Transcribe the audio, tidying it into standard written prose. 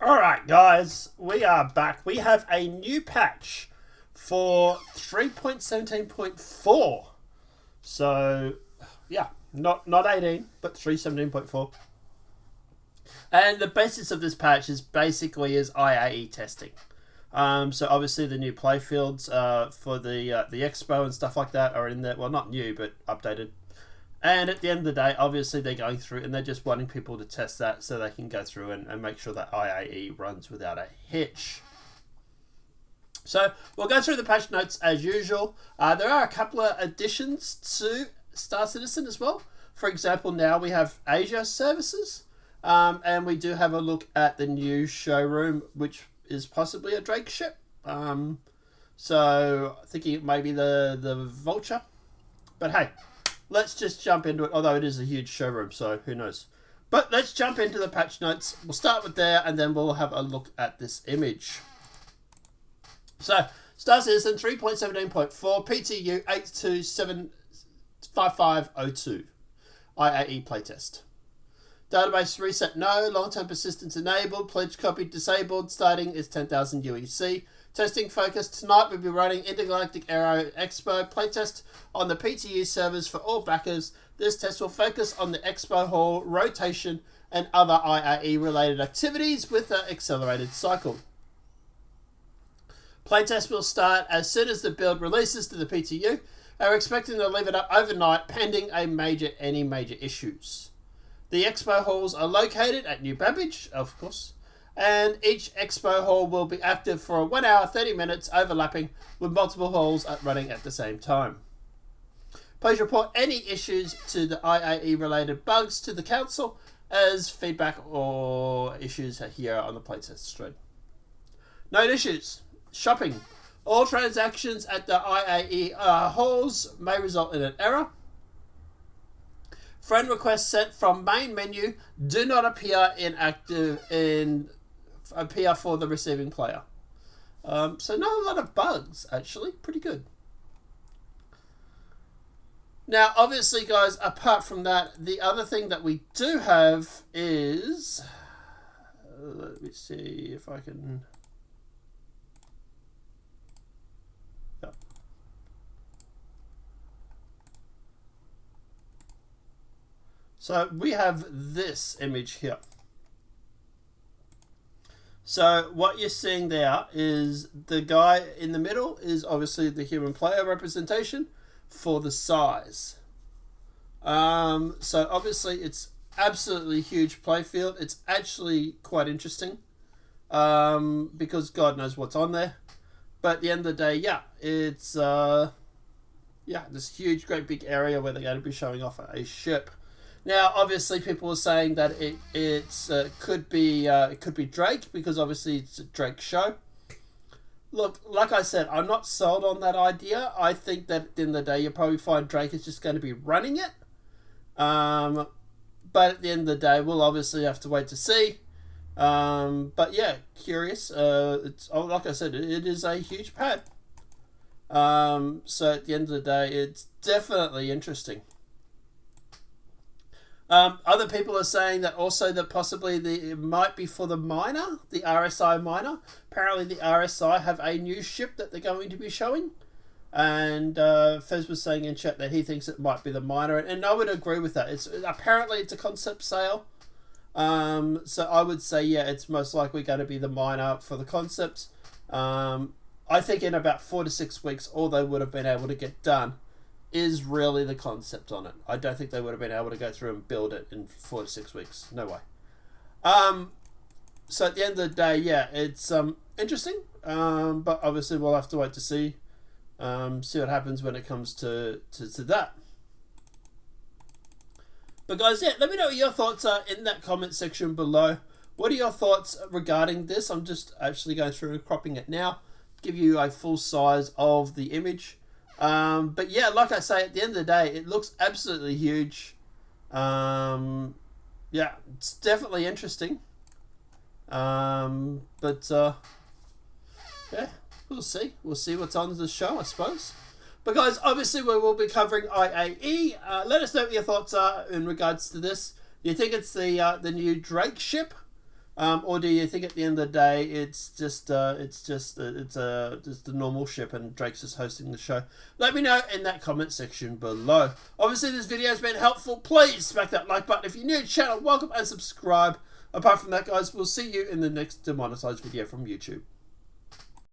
Alright guys, we are back. We have a new patch for 3.17.4. So, yeah, not 18, but 3.17.4. And the basis of this patch is basically IAE testing. So obviously the new playfields for the expo and stuff like that are in there. Well, not new, but updated. And at the end of the day, obviously they're going through and they're just wanting people to test that so they can go through and make sure that IAE runs without a hitch. So we'll go through the patch notes as usual. There are a couple of additions to Star Citizen as well. For example, now we have Asia services. And we do have a look at the new showroom, which is possibly a Drake ship. So thinking it may be the Vulture. But hey, let's just jump into it, although it is a huge showroom, so who knows. But let's jump into the patch notes. We'll start with there, and then we'll have a look at this image. So, Star Citizen 3.17.4 PTU.8275502 IAE Playtest. Database reset no, long-term persistence enabled, pledge copy disabled, starting is 10,000 UEC. Testing focus tonight, we'll be running Intergalactic Aero Expo playtest on the PTU servers for all backers. This test will focus on the Expo Hall, rotation, and other IAE related activities with an accelerated cycle. Playtest will start as soon as the build releases to the PTU, and we're expecting to leave it up overnight pending any major issues. The Expo Halls are located at New Babbage, of course, and each Expo Hall will be active for 1 hour 30 minutes overlapping with multiple halls running at the same time. Please report any issues to the IAE related bugs to the council as feedback or issues here on the playtest stream. Note issues. Shopping. All transactions at the IAE halls may result in an error. Friend requests sent from main menu do not appear appear for the receiving player. So not a lot of bugs, actually. Pretty good. Now, obviously, guys, apart from that, the other thing that we do have is... let me see if I can... Yep. So we have this image here. So what you're seeing there is the guy in the middle is obviously the human player representation for the size. So obviously it's absolutely huge playfield. It's actually quite interesting because God knows what's on there. But at the end of the day, yeah, it's this huge, great big area where they're going to be showing off a ship. Now, obviously, people are saying that it could be Drake because obviously it's a Drake show. Look, like I said, I'm not sold on that idea. I think that at the end of the day, you'll probably find Drake is just going to be running it. But at the end of the day, we'll obviously have to wait to see. But yeah, curious. It's like I said, it is a huge pad. So at the end of the day, it's definitely interesting. Other people are saying that also that possibly it might be for the miner, the RSI miner. Apparently the RSI have a new ship that they're going to be showing. And Fez was saying in chat that he thinks it might be the miner. And I would agree with that. Apparently it's a concept sale. So I would say, yeah, it's most likely going to be the miner for the concept. I think in about 4 to 6 weeks, all they would have been able to get done is really the concept on it. I don't think they would have been able to go through and build it in 4 to 6 weeks. No way. So at the end of the day, yeah, it's interesting. But obviously we'll have to wait to see what happens when it comes to that. But guys, yeah, let me know what your thoughts are in that comment section below. What are your thoughts regarding this? I'm just actually going through and cropping it now. Give you a full size of the image. But yeah, like I say, at the end of the day, it looks absolutely huge. Yeah, it's definitely interesting. But yeah, we'll see. We'll see what's on the show, I suppose. But guys, obviously we will be covering IAE. Let us know what your thoughts are in regards to this. Do you think it's the new Drake ship? Or do you think at the end of the day it's just a normal ship and Drake's just hosting the show? Let me know in that comment section below. Obviously, this video has been helpful. Please smack that like button if you're new to the channel. Welcome and subscribe. Apart from that, guys, we'll see you in the next demonetized video from YouTube.